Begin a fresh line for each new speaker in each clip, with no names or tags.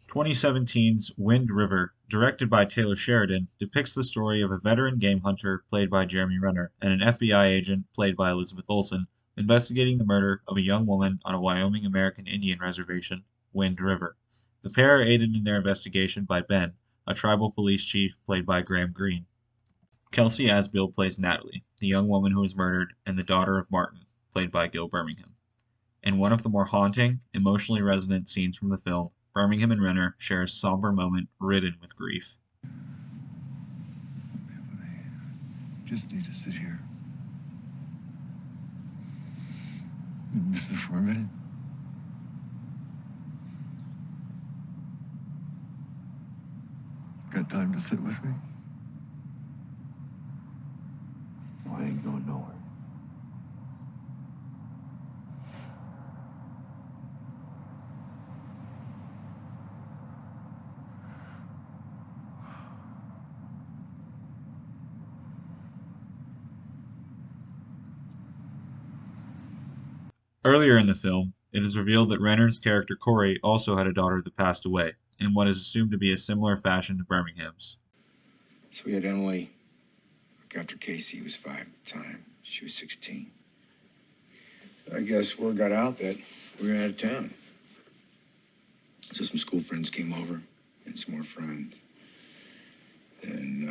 2017's Wind River, directed by Taylor Sheridan, depicts the story of a veteran game hunter played by Jeremy Renner and an FBI agent played by Elizabeth Olsen investigating the murder of a young woman on a Wyoming American Indian reservation, Wind River. The pair are aided in their investigation by Ben, a tribal police chief played by Graham Greene. Kelsey Asbill plays Natalie, the young woman who was murdered, and the daughter of Martin, played by Gil Birmingham. In one of the more haunting, emotionally resonant scenes from the film, Birmingham and Renner share a somber moment ridden with grief.
Just need to sit here. Miss it for a minute. Got time to sit with me? No, I ain't going nowhere.
Earlier in the film, it is revealed that Renner's character Corey also had a daughter that passed away, in what is assumed to be a similar fashion to Birmingham's.
So we had Emily look after Casey, who was 5 at the time. She was 16. I guess word got out that we were out of town. So some school friends came over, and some more friends. And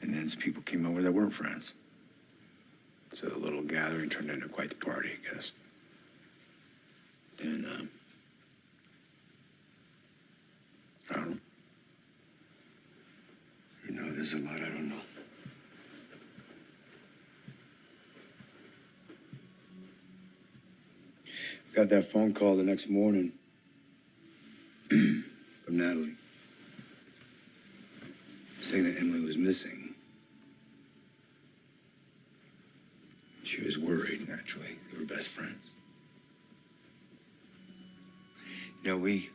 then some people came over that weren't friends. So the little gathering turned into quite the party, I guess. And, I don't know. You know, there's a lot I don't know. Got that phone call the next morning from Natalie saying that Emily was missing. She was worried, naturally. They were best friends. You know, we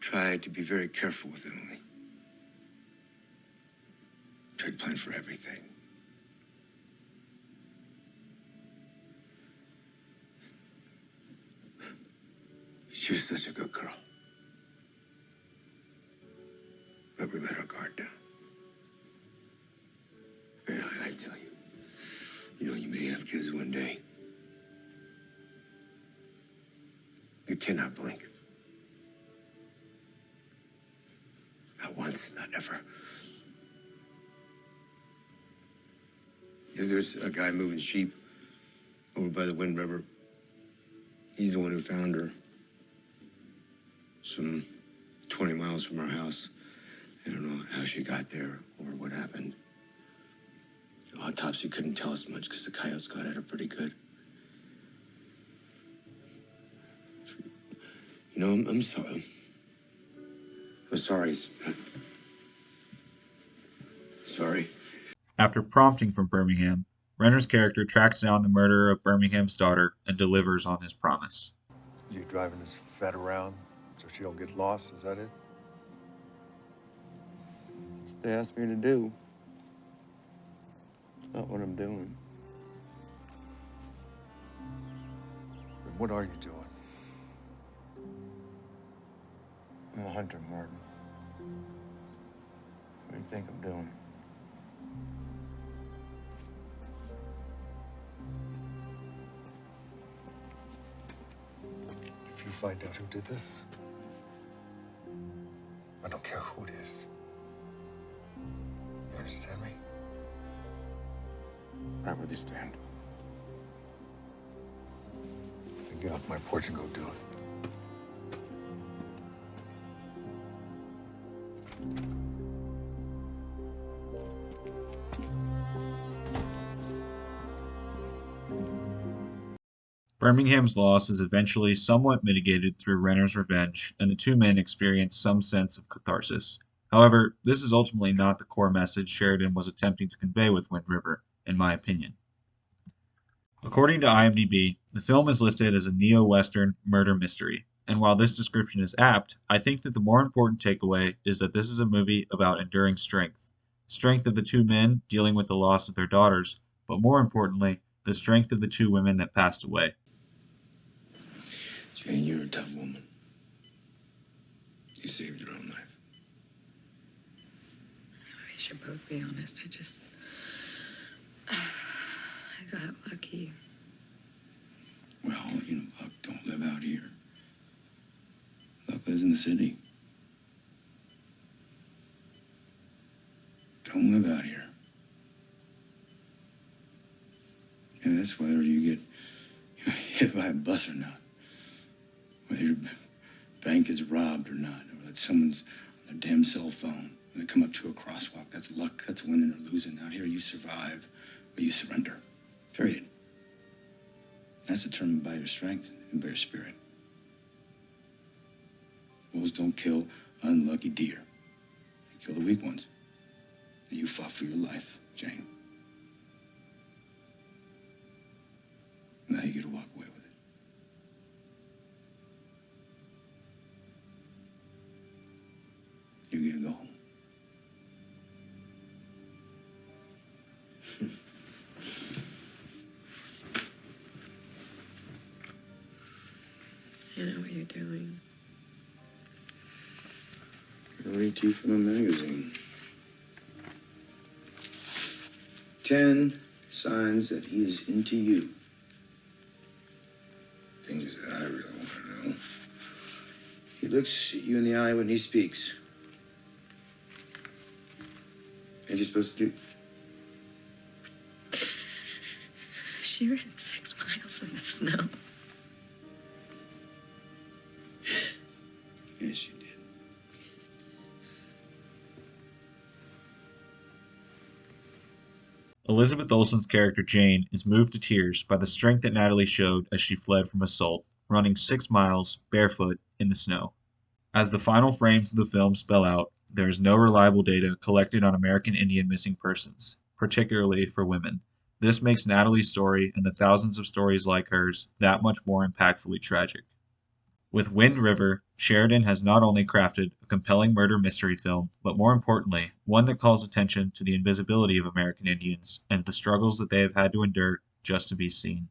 tried to be very careful with Emily. Tried to plan for everything. She was such a good girl. But we let our guard down. And I tell you know, you may have kids one day. You cannot blink. Not once, not ever. You know, there's a guy moving sheep over by the Wind River. He's the one who found her. Some 20 miles from our house. I don't know how she got there or what happened. The autopsy couldn't tell us much because the coyotes got at her pretty good. You know, I'm sorry. I'm sorry. Sorry.
After prompting from Birmingham, Renner's character tracks down the murderer of Birmingham's daughter and delivers on his promise.
You driving this vet around so she don't get lost? Is that it?
That's what they asked me to do. It's not what I'm doing.
Then what are you doing?
I'm a hunter, Martin. What do you think I'm doing?
If you find out who did this, I don't care who it is. You understand me?
Right where they stand.
Then get off my porch and go do it.
Birmingham's loss is eventually somewhat mitigated through Renner's revenge, and the two men experience some sense of catharsis. However, this is ultimately not the core message Sheridan was attempting to convey with Wind River, in my opinion. According to IMDb, the film is listed as a neo-Western murder mystery, and while this description is apt, I think that the more important takeaway is that this is a movie about enduring strength. Strength of the two men dealing with the loss of their daughters, but more importantly, the strength of the two women that passed away.
Jane, you're a tough woman. saved your own life.
We should both be honest. I got lucky.
Well, Buck don't live out here. Buck lives in the city. Don't live out here. And that's whether you get hit by a bus or not. Whether your bank is robbed or not, or that someone's on their damn cell phone. When they come up to a crosswalk, that's luck, that's winning or losing. Out here, you survive or you surrender. Period. That's determined by your strength and by your spirit. Wolves don't kill unlucky deer. They kill the weak ones. And you fought for your life, Jane. Now you get to walk away with it. You get to go home.
I know what you're doing.
I'll read to you from a magazine. 10 signs that he is into you. Things that I really want to know. He looks you in the eye when he speaks. And you're supposed to do.
She ran 6 miles in the snow.
Yes, you did.
Elizabeth Olsen's character Jane is moved to tears by the strength that Natalie showed as she fled from assault, running 6 miles barefoot in the snow. As the final frames of the film spell out, there is no reliable data collected on American Indian missing persons, particularly for women. This makes Natalie's story and the thousands of stories like hers that much more impactfully tragic. With Wind River, Sheridan has not only crafted a compelling murder mystery film, but more importantly, one that calls attention to the invisibility of American Indians and the struggles that they have had to endure just to be seen.